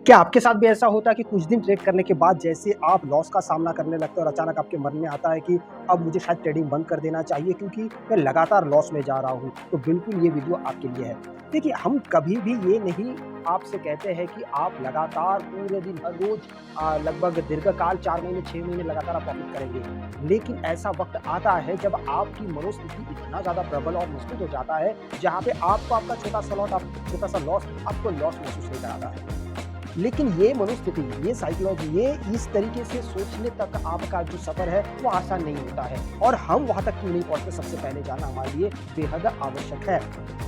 क्या आपके साथ भी ऐसा होता है कि कुछ दिन ट्रेड करने के बाद जैसे आप लॉस का सामना करने लगते हो और अचानक आपके मन में आता है कि अब मुझे शायद ट्रेडिंग बंद कर देना चाहिए क्योंकि मैं लगातार लॉस में जा रहा हूँ। तो बिल्कुल ये वीडियो आपके लिए है। देखिए, हम कभी भी ये नहीं आपसे कहते हैं कि आप लगातार पूरे दिन हर रोज़ लगभग दीर्घकाल 4 महीने 6 महीने लगातार आप प्रॉफ़िट करेंगे। लेकिन ऐसा वक़्त आता है जब आपकी मनोस्थिति इतना ज़्यादा प्रबल और मजबूत हो जाता है, जहाँ पे आपको आपका छोटा-सा लॉस आपको लॉस महसूस नहीं कराता है। लेकिन ये मनोस्थिति, ये साइकोलॉजी, ये इस तरीके से सोचने तक आपका जो सफ़र है, वो आसान नहीं होता है और हम वहाँ तक क्यों नहीं पहुँचते, सबसे पहले जानना हमारे लिए बेहद आवश्यक है।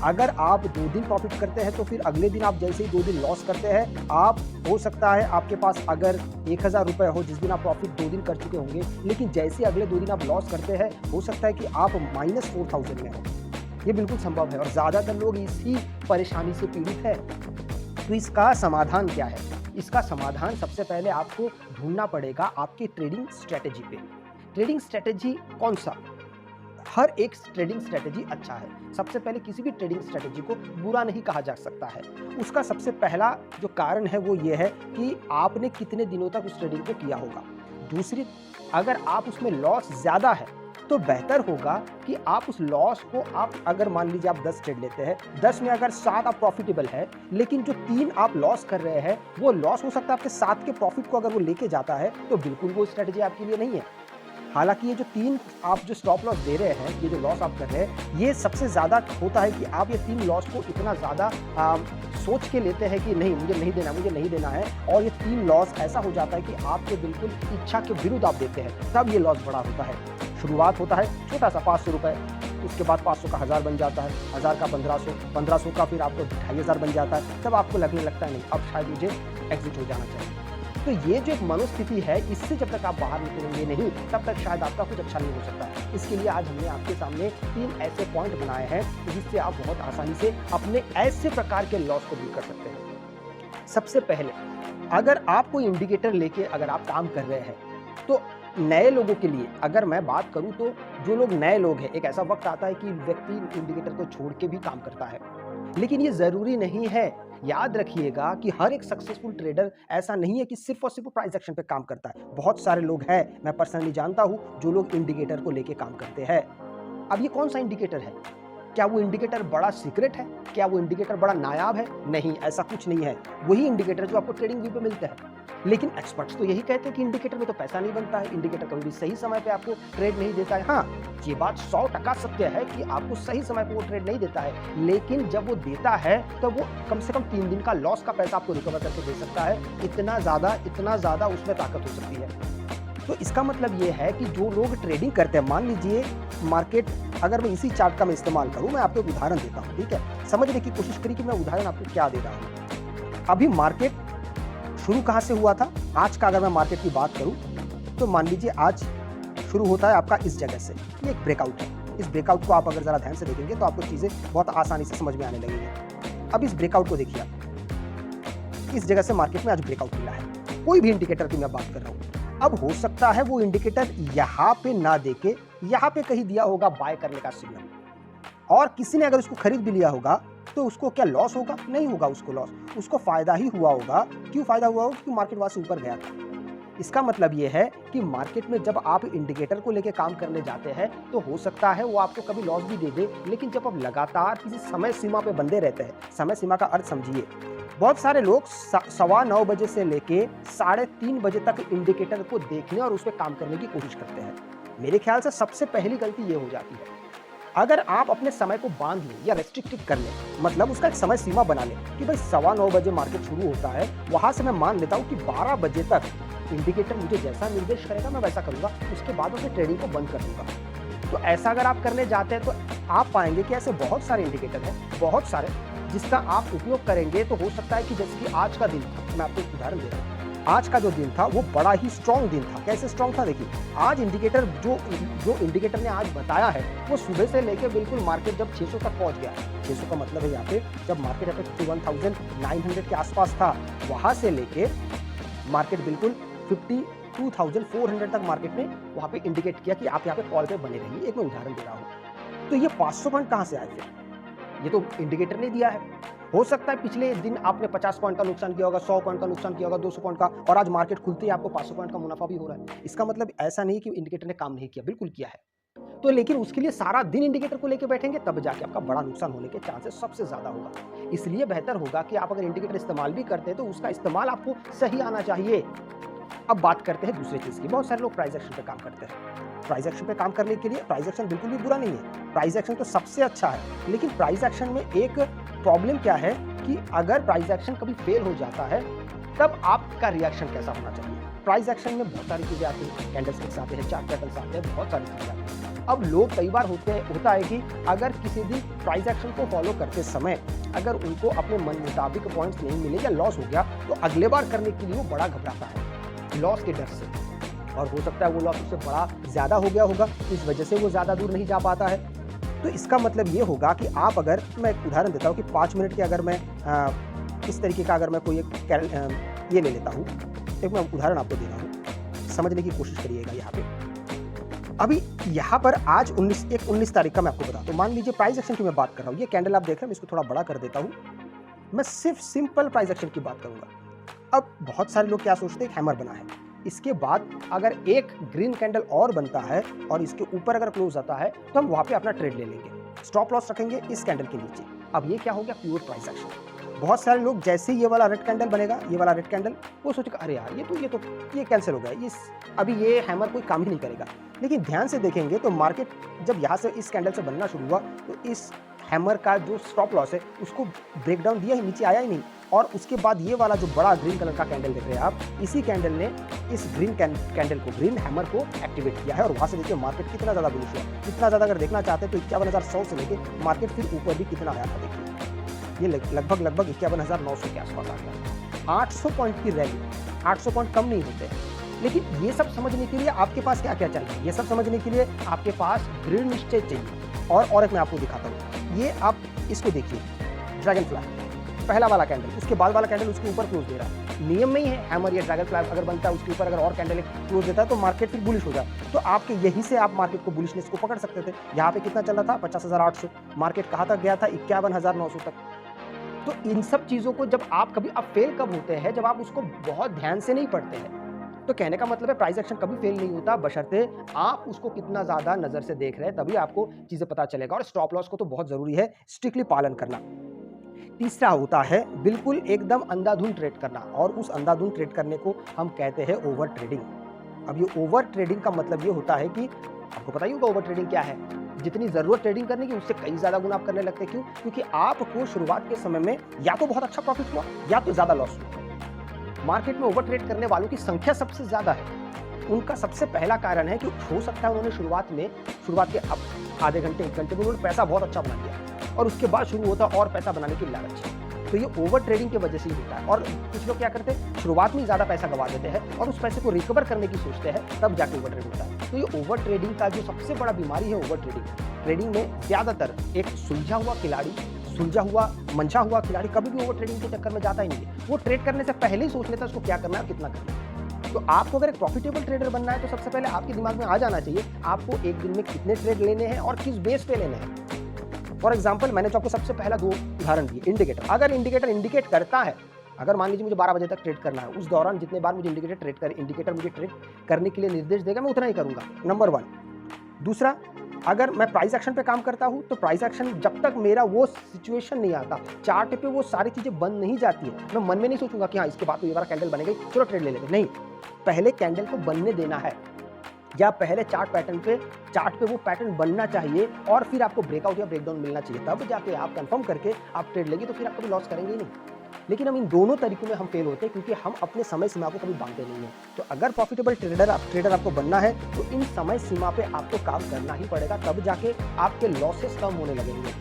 अगर आप 2 दिन प्रॉफ़िट करते हैं, तो फिर अगले दिन आप जैसे ही 2 दिन लॉस करते हैं, आप हो सकता है आपके पास अगर ₹1000 हो, जिस दिन आप प्रॉफ़िट 2 दिन कर चुके होंगे, लेकिन जैसे ही अगले 2 दिन आप लॉस करते हैं, हो सकता है कि आप -4000 में हो। ये बिल्कुल संभव है और ज़्यादातर लोग इसी परेशानी से पीड़ित हैं। तो इसका समाधान क्या है? इसका समाधान सबसे पहले आपको ढूँढना पड़ेगा आपकी ट्रेडिंग स्ट्रैटेजी पे। ट्रेडिंग स्ट्रैटेजी कौन-सा? हर एक ट्रेडिंग स्ट्रैटेजी अच्छा है। सबसे पहले किसी भी ट्रेडिंग स्ट्रैटेजी को बुरा नहीं कहा जा सकता है। उसका सबसे पहला जो कारण है वो ये है कि आपने कितने दिनों तक उस ट्रेडिंग को किया होगा। दूसरी, अगर आप उसमें लॉस ज़्यादा है, तो बेहतर होगा कि आप उस लॉस को आप अगर मान लीजिए आप 10 ट्रेड लेते हैं, 10 में अगर 7 आप प्रॉफिटेबल है, लेकिन जो 3 आप लॉस कर रहे हैं, वो लॉस हो सकता है आपके 7 के प्रॉफिट को अगर वो लेके जाता है, तो बिल्कुल वो स्ट्रैटेजी आपके लिए नहीं है। हालाँकि ये जो 3 आप जो स्टॉप लॉस दे रहे हैं, ये जो लॉस आप कर रहे हैं, ये सबसे ज़्यादा होता है कि आप ये 3 लॉस को इतना ज़्यादा सोच के लेते हैं कि नहीं मुझे नहीं देना है और ये 3 लॉस ऐसा हो जाता है कि आपके बिल्कुल इच्छा के विरुद्ध आप देते हैं, तब ये लॉस बड़ा होता है। शुरुआत होता है छोटा-सा ₹500, उसके बाद 500 का 1000 बन जाता है, 1000 का 1500, 1500 का फिर आपको 2500 बन जाता है, तब आपको लगने लगता है नहीं अब शायद मुझे एग्ज़िट हो जाना चाहिए। तो ये जो एक मनोस्थिति है, इससे जब तक आप बाहर निकलेंगे नहीं, तब तक शायद आपका कुछ अच्छा नहीं हो सकता। इसके लिए आज हमने आपके सामने 3 ऐसे पॉइंट बनाए हैं, जिससे आप बहुत आसानी से अपने ऐसे प्रकार के लॉस को दूर कर सकते हैं। सबसे पहले, अगर आप कोई इंडिकेटर लेके अगर आप काम कर रहे हैं, तो नए लोगों के लिए अगर मैं बात करूं तो जो लोग नए लोग हैं, एक ऐसा वक्त आता है कि व्यक्ति इंडिकेटर को छोड़ के भी काम करता है, लेकिन ये ज़रूरी नहीं है। याद रखिएगा कि हर एक सक्सेसफुल ट्रेडर ऐसा नहीं है कि सिर्फ और सिर्फ प्राइस एक्शन पे काम करता है। बहुत सारे लोग हैं, मैं पर्सनली जानता हूं, जो लोग इंडिकेटर को लेके काम करते हैं। अब ये कौन सा इंडिकेटर है? क्या वो इंडिकेटर बड़ा सीक्रेट है? क्या वो इंडिकेटर बड़ा नायाब है? नहीं, ऐसा कुछ नहीं है। वही इंडिकेटर जो आपको ट्रेडिंग व्यू पे मिलते हैं। लेकिन एक्सपर्ट्स तो यही कहते हैं कि इंडिकेटर में तो पैसा नहीं बनता है, इंडिकेटर कभी भी सही समय पे आपको ट्रेड नहीं देता है। हाँ, ये बात 100% सत्य है कि आपको सही समय पे वो ट्रेड नहीं देता है, लेकिन जब वो देता है तो वो कम से कम 3 दिन का लॉस का पैसा आपको रिकवर करके दे सकता है। इतना ज़्यादा उसमें ताकत हो सकती है। तो इसका मतलब ये है कि जो लोग ट्रेडिंग करते हैं, मान लीजिए मार्केट, अगर मैं इसी चार्ट का मैं इस्तेमाल करूं, मैं आपको एक उदाहरण देता हूं, ठीक है? समझने की कोशिश करिए कि मैं उदाहरण आपको क्या दे रहा हूं। अभी मार्केट शुरू कहां से हुआ था? आज का अगर मैं मार्केट की बात करूं, तो मान लीजिए आज शुरू होता है आपका इस जगह से। ये एक ब्रेकआउट है। इस ब्रेकआउट को आप अगर ज़रा ध्यान से देखेंगे तो आपको चीज़ें बहुत आसानी से समझ में आने लगेंगी। अब इस ब्रेकआउट को देखिए आप। इस जगह से मार्केट में आज ब्रेकआउट मिला है। कोई भी इंडिकेटर की मैं बात कर रहा हूँ। अब हो सकता है वो इंडिकेटर यहाँ पे ना देके यहाँ पे कहीं दिया होगा बाय करने का सिग्नल, और किसी ने अगर उसको खरीद भी लिया होगा तो उसको क्या लॉस होगा? नहीं होगा उसको लॉस, उसको फायदा ही हुआ होगा। क्यों फायदा हुआ होगा? क्योंकि मार्केट वहां से ऊपर गया था। इसका मतलब ये है कि मार्केट में जब आप इंडिकेटर को लेकर काम करने जाते हैं, तो हो सकता है वो आपको कभी लॉस भी दे दे, लेकिन जब आप लगातार किसी समय सीमा पे बंधे रहते हैं, समय सीमा का अर्थ समझिए। बहुत सारे लोग 9:15 बजे से लेके 3:30 बजे तक इंडिकेटर को देखने और उस पर काम करने की कोशिश करते हैं। मेरे ख्याल से सबसे पहली गलती ये हो जाती है। अगर आप अपने समय को बांध लें या रेस्ट्रिक्टेड कर लें, मतलब उसका एक समय सीमा बना लें कि भाई 9:15 बजे मार्केट शुरू होता है, वहां से मैं मान लेता हूं कि 12 बजे तक इंडिकेटर मुझे जैसा निर्देश करेगा मैं वैसा करूंगा, उसके बाद अपने ट्रेडिंग को बंद कर दूंगा। तो ऐसा अगर आप करने जाते हैं तो आप पाएंगे कि ऐसे बहुत सारे इंडिकेटर हैं, बहुत सारे, जिसका आप उपयोग करेंगे तो हो सकता है कि जैसे कि आज का दिन था, मैं आपको एक उदाहरण दे रहा हूँ। आज का जो दिन था वो बड़ा ही स्ट्रॉन्ग दिन था। कैसे स्ट्रॉन्ग था? देखिए, आज इंडिकेटर जो इंडिकेटर ने आज बताया है, वो सुबह से लेकर बिल्कुल मार्केट जब 600 तक पहुंच गया, 600 का मतलब है यहाँ पे जब मार्केट यहाँ पे 51,900 के आसपास था, वहां से लेके मार्केट बिल्कुल 52,400 तक मार्केट ने वहां पे इंडिकेट किया कि आप यहाँ पे कॉल पे बने रहिए। एक मैं उदाहरण दे रहा हूँ। तो ये 500 पॉइंट कहां से आए थे? ये तो इंडिकेटर ने दिया है। हो सकता है पिछले दिन आपने 50 पॉइंट का नुकसान किया होगा, 100 पॉइंट का नुकसान किया होगा, 200 पॉइंट का, और आज मार्केट खुलते ही आपको 500 पॉइंट का मुनाफा भी हो रहा है। इसका मतलब ऐसा नहीं कि इंडिकेटर ने काम नहीं किया, बिल्कुल किया है। तो लेकिन उसके लिए सारा दिन इंडिकेटर को लेके बैठेंगे तब जाके आपका बड़ा नुकसान होने के चांसेस सबसे ज़्यादा होगा। इसलिए बेहतर होगा कि आप अगर इंडिकेटर इस्तेमाल भी करते हैं तो उसका इस्तेमाल आपको सही आना चाहिए। अब बात करते हैं दूसरी चीज़ की। बहुत सारे लोग प्राइस एक्शन पे काम करते हैं। प्राइस एक्शन पे काम करने के लिए प्राइस एक्शन बिल्कुल भी बुरा नहीं है। प्राइस एक्शन तो सबसे अच्छा है। लेकिन प्राइस एक्शन में एक प्रॉब्लम क्या है कि अगर प्राइस एक्शन कभी फेल हो जाता है तब आपका रिएक्शन कैसा होना चाहिए। प्राइस एक्शन में बहुत सारी चीज़ें आती हैं, कैंडलस्टिक्स आते हैं, चार्ट पैटर्न्स आते हैं, बहुत सारी चीज़ें आती हैं। अब लोग कई बार होता है कि अगर किसी दिन प्राइस एक्शन को फॉलो करते समय अगर उनको अपने मन मुताबिक पॉइंट्स नहीं मिले या लॉस हो गया तो अगले बार करने के लिए वो बड़ा घबराता है लॉस के डर से, और हो सकता है वो लॉस उससे बड़ा ज़्यादा हो गया होगा, इस वजह से वो ज़्यादा दूर नहीं जा पाता है। तो इसका मतलब ये होगा कि आप अगर, मैं एक उदाहरण देता हूँ कि 5 मिनट के अगर मैं इस तरीके का अगर मैं कोई ये ले लेता हूँ, एक मैं उदाहरण आपको दे रहा हूँ, समझने की कोशिश करिएगा। यहाँ पे अभी यहाँ पर आज 19 तारीख का मैं आपको बताता हूँ। मान लीजिए प्राइस एक्शन की मैं बात कर रहा हूँ, ये कैंडल आप देख रहे हैं, मैं इसको थोड़ा बड़ा कर देता हूँ, मैं सिर्फ सिंपल प्राइस एक्शन की बात करूँगा। अब बहुत सारे लोग क्या सोचते हैं, हैमर बना है, इसके बाद अगर एक ग्रीन कैंडल और बनता है और इसके ऊपर अगर क्लोज आता है तो हम वहाँ पे अपना ट्रेड ले लेंगे, स्टॉप लॉस रखेंगे इस कैंडल के नीचे। अब ये क्या हो गया, प्योर प्राइस एक्शन। बहुत सारे लोग जैसे ही ये वाला रेड कैंडल बनेगा, ये वाला रेड कैंडल, वो सोचेगा अरे यार ये कैंसिल हो गया, अभी ये हैमर कोई काम ही नहीं करेगा। लेकिन ध्यान से देखेंगे तो मार्केट जब यहाँ से इस कैंडल से बनना शुरू हुआ तो इस हैमर का जो स्टॉप लॉस है उसको ब्रेकडाउन दिया ही, नीचे आया ही नहीं। और उसके बाद ये वाला जो बड़ा ग्रीन कलर का कैंडल देख रहे हैं आप, इसी कैंडल ने इस ग्रीन कैंडल को, ग्रीन हैमर को एक्टिवेट किया है, और वहाँ से देखिए मार्केट कितना ज़्यादा बुलिश हुआ। कितना ज़्यादा अगर देखना चाहते हैं तो 51,100 से लेके मार्केट फिर ऊपर भी कितना आया था देखिए, ये लगभग 51,900 के आसपास आ गया। 800 पॉइंट की रैली, 800 पॉइंट कम नहीं होते हैं। लेकिन ये सब समझने के लिए आपके पास क्या क्या चाहिए, ये सब समझने के लिए आपके पास दृढ़ निश्चय चाहिए। और एक मैं आपको दिखाता हूँ, ये आप इसको देखिए, ड्रैगन फ्लाई पहला वाला कैंडल, उसके बाद वाला कैंडल उसके ऊपर क्लोज दे रहा है। नियम में ही है, हैमर या ड्रैगन फ्लाई अगर बनता है उसके ऊपर अगर और कैंडल क्लोज देता है तो मार्केट फिर बुलिश हो जाए। तो आपके यहीं से आप मार्केट को, बुलिशनेस को पकड़ सकते थे। यहाँ पे कितना चल रहा था, 50,800, मार्केट कहाँ तक गया था, 51,900 तक। तो इन सब चीज़ों को जब आप कभी, अब फेल कब होते हैं, जब आप उसको बहुत ध्यान से नहीं पढ़ते हैं। तो कहने का मतलब है प्राइस एक्शन कभी फेल नहीं होता, बशर्ते आप उसको कितना ज़्यादा नज़र से देख रहे हैं, तभी आपको चीज़ें पता चलेगा। और स्टॉप लॉस को तो बहुत ज़रूरी है स्ट्रिक्टली पालन करना। तीसरा होता है बिल्कुल एकदम अंधाधुंध ट्रेड करना, और उस अंधाधुंध ट्रेड करने को हम कहते हैं ओवर ट्रेडिंग। अब ये ओवर ट्रेडिंग का मतलब ये होता है कि आपको पता ही होगा ओवर ट्रेडिंग क्या है। जितनी ज़रूरत ट्रेडिंग करने की उससे कई ज़्यादा गुना आप करने लगते हैं। क्यों? क्योंकि आपको शुरुआत के समय में या तो बहुत अच्छा प्रॉफिट हुआ या तो ज़्यादा लॉस हुआ। मार्केट में ओवर ट्रेड करने वालों की संख्या सबसे ज़्यादा है। उनका सबसे पहला कारण है कि हो सकता है उन्होंने शुरुआत के आधे घंटे 1 घंटे में उन्होंने पैसा बहुत अच्छा बना लिया और उसके बाद शुरू होता और पैसा बनाने की लालच। तो ये ओवर ट्रेडिंग की वजह से ही होता है। और कुछ लोग क्या करते हैं, शुरुआत में ज़्यादा पैसा गवा देते हैं और उस पैसे को रिकवर करने की सोचते हैं, तब जाके ओवर ट्रेडिंग होता है। तो ये ओवर ट्रेडिंग का जो सबसे बड़ा बीमारी है, ओवर ट्रेडिंग में ज़्यादातर एक सुलझा हुआ मंझा हुआ खिलाड़ी कभी भी ओवर ट्रेडिंग के चक्कर में जाता ही नहीं है। वो ट्रेड करने से पहले ही सोच लेता है उसको क्या करना है और कितना करना है। तो आपको अगर एक प्रॉफिटेबल ट्रेडर बनना है तो सबसे पहले आपके दिमाग में आ जाना चाहिए आपको एक दिन में कितने ट्रेड लेने हैं और किस बेस पे लेने हैं। फॉर एग्जाम्पल, मैंने जो आपको सबसे पहला 2 उदाहरण दिए, इंडिकेटर। अगर इंडिकेटर इंडिकेट करता है, अगर मान लीजिए मुझे 12 बजे तक ट्रेड करना है, उस दौरान जितने बार मुझे इंडिकेटर मुझे ट्रेड करने के लिए निर्देश देगा, मैं उतना ही करूंगा, नंबर 1। दूसरा, अगर मैं प्राइस एक्शन पे काम करता हूं तो प्राइस एक्शन जब तक मेरा वो सिचुएशन नहीं आता, चार्ट पे वो सारी चीजें बंद नहीं जाती है, मैं मन में नहीं सोचूंगा कि हाँ इसके बाद तो ये वाला कैंडल बनेगा, चलो ट्रेड ले लेंगे। नहीं, पहले कैंडल को बनने देना है, या पहले चार्ट पे वो पैटर्न बनना चाहिए और फिर आपको ब्रेकआउट या ब्रेकडाउन मिलना चाहिए, तब जाके आप कंफर्म करके आप ट्रेड लेंगे, तो फिर आप कभी लॉस करेंगे ही नहीं। लेकिन हम इन दोनों तरीकों में हम फेल होते हैं क्योंकि हम अपने समय सीमा को कभी बांधते नहीं हैं। तो अगर प्रॉफिटेबल ट्रेडर आपको बनना है तो इन समय सीमा पे आपको काम करना ही पड़ेगा, तब जाके आपके लॉसेस कम होने लगेंगे।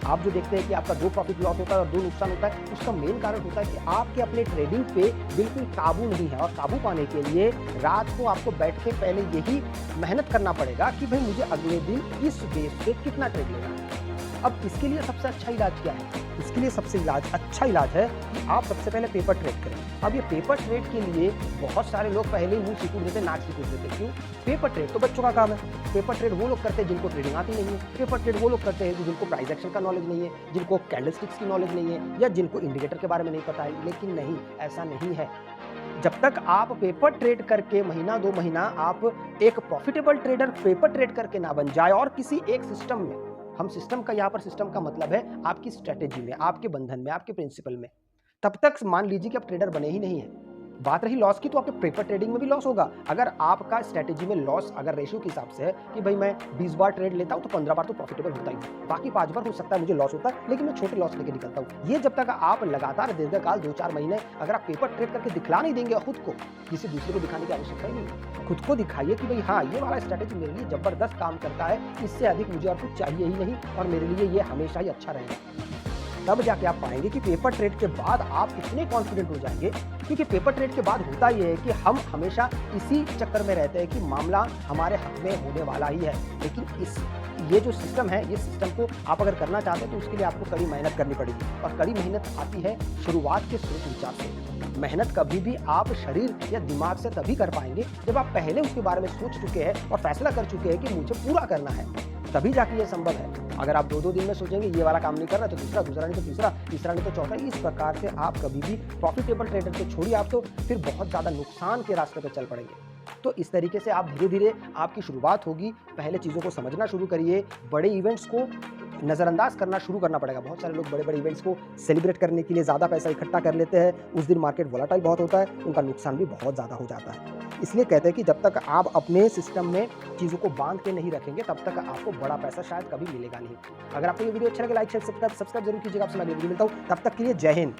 आप जो देखते हैं कि आपका 2 प्रॉफिट लॉस होता है और 2 नुकसान होता है, उसका मेन कारण होता है कि आपके अपने ट्रेडिंग पे बिल्कुल काबू नहीं है। और काबू पाने के लिए रात को आपको बैठ के पहले यही मेहनत करना पड़ेगा कि भाई मुझे अगले दिन इस बेस पे कितना ट्रेड लेना है। अब इसके लिए सबसे अच्छा इलाज क्या है? इसके लिए सबसे अच्छा इलाज है कि आप सबसे पहले पेपर ट्रेड करें। अब ये पेपर ट्रेड के लिए बहुत सारे लोग पहले ही मुँह सिकुड़ देते, नाक सिकुड़ देते। क्यों? पेपर ट्रेड तो बच्चों का काम है। पेपर ट्रेड वो लोग करते हैं जिनको ट्रेडिंग आती नहीं है। पेपर ट्रेड वो लोग करते हैं जिनको प्राइस एक्शन का नॉलेज नहीं है, जिनको कैंडलस्टिक्स की नॉलेज नहीं है या जिनको इंडिकेटर के बारे में नहीं पता है। लेकिन नहीं, ऐसा नहीं है। जब तक आप पेपर ट्रेड करके महीना 2 महीना आप एक प्रॉफिटेबल ट्रेडर पेपर ट्रेड करके ना बन जाए और किसी एक सिस्टम में, हम सिस्टम का यहाँ पर सिस्टम का मतलब है आपकी स्ट्रेटेजी में, आपके बंधन में, आपके प्रिंसिपल में, तब तक मान लीजिए कि आप ट्रेडर बने ही नहीं है। बात रही लॉस की, तो आपके पेपर ट्रेडिंग में भी लॉस होगा। अगर आपका स्ट्रेटेजी में लॉस अगर रेशियो के हिसाब से है कि भाई मैं 20 बार ट्रेड लेता हूं तो 15 बार तो प्रॉफिटेबल होता ही है, बाकी 5 बार हो सकता है मुझे लॉस होता है, लेकिन मैं छोटे लॉस लेके निकलता हूं। ये जब तक आप लगातार दीर्घकाल 2-4 महीने अगर आप पेपर ट्रेड करके दिखला नहीं देंगे खुद को, किसी दूसरे को दिखाने की आवश्यकता ही नहीं। खुद को दिखाइए कि भाई हाँ, ये वाला स्ट्रेटेजी मेरे लिए जबरदस्त काम करता है, इससे अधिक मुझे और कुछ चाहिए ही नहीं और मेरे लिए ये हमेशा ही अच्छा रहेगा। तब जाके आप पाएंगे कि पेपर ट्रेड के बाद आप इतने कॉन्फिडेंट हो जाएंगे, क्योंकि पेपर ट्रेड के बाद होता ये है कि हम हमेशा इसी चक्कर में रहते हैं कि मामला हमारे हक में होने वाला ही है। लेकिन ये जो सिस्टम है, ये सिस्टम को आप अगर करना चाहते हैं तो उसके लिए आपको कड़ी मेहनत करनी पड़ेगी और कड़ी मेहनत आती है शुरुआत के सोच विचार से। मेहनत कभी भी आप शरीर या दिमाग से तभी कर पाएंगे जब आप पहले उसके बारे में सोच चुके हैं और फैसला कर चुके हैं कि मुझे पूरा करना है, तभी जाके ये संभव है। अगर आप 2-2 दिन में सोचेंगे ये वाला काम नहीं करना तो दूसरा, दूसरा नहीं तो तीसरा, तीसरा नहीं तो चौथा, इस प्रकार से आप कभी भी प्रॉफिटेबल ट्रेडर को छोड़िए, आप तो फिर बहुत ज़्यादा नुकसान के रास्ते पर चल पड़ेंगे। तो इस तरीके से आप धीरे-धीरे आपकी शुरुआत होगी। पहले चीज़ों को समझना शुरू करिए, बड़े इवेंट्स को नज़रअंदाज करना शुरू करना पड़ेगा। बहुत सारे लोग बड़े-बड़े इवेंट्स को सेलिब्रेट करने के लिए ज़्यादा पैसा इकट्ठा कर लेते हैं, उस दिन मार्केट वोलेटाइल बहुत होता है, उनका नुकसान भी बहुत ज़्यादा हो जाता है। इसलिए कहते हैं कि जब तक आप अपने सिस्टम में चीज़ों को बांध के नहीं रखेंगे, तब तक आपको बड़ा पैसा शायद कभी मिलेगा नहीं। अगर आपको ये वीडियो अच्छा लगे, लाइक शेयर सब्सक्राइब जरूर कीजिएगा। आपसे मैं अगली वीडियो मिलता हूँ, तब तक के लिए जय हिंद।